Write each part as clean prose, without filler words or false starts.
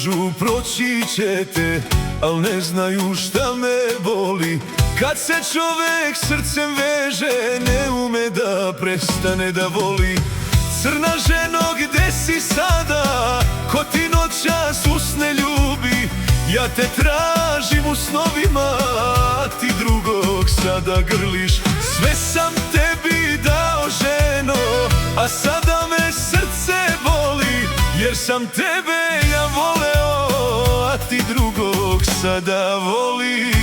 kažu proći ćete, al ne znaju šta me boli. Kad se čovek srcem veže, ne ume da prestane da voli. Crna ženo, gde si sada? Ko ti noćas usne ljubi? Ja te tražim u snovima, a ti drugog sada grliš. Sve sam tebi dao, ženo, a sada me srce boli, jer sam tebe ja voleo, a ti drugog sada voliš.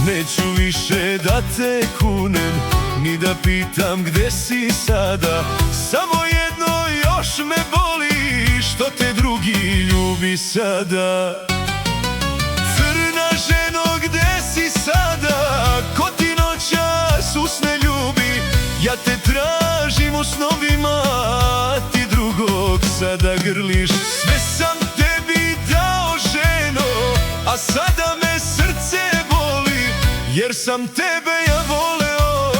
Neću više da te kunem, ni da pitam gde si sada. Samo jedno još me boli, što te drugi ljubi sada. Crna ženo, gde si sada? Ko ti noćas usne ljubi? Ja te tražim u snovima, a ti drugog sada grliš. Sve sam tebi dao, ženo, a sada me srce boli, jer sam tebe ja voleo,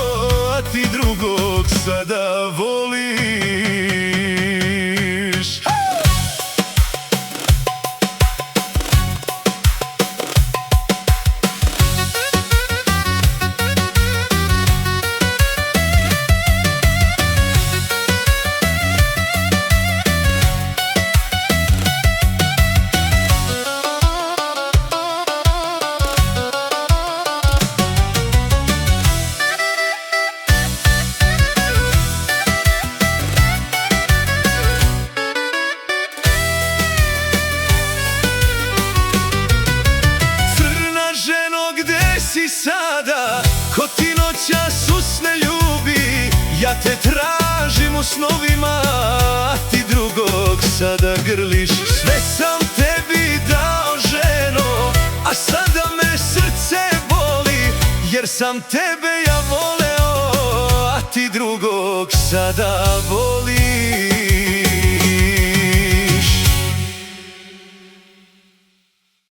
a ti drugog sada voliš. Si sada, ko ti noćas usne ljubi? Ja te tražim u snovima, a ti drugog sada grliš. Sve sam tebi dao, ženo, a sada me srce boli, jer sam tebe ja voleo, a ti drugog sada voliš.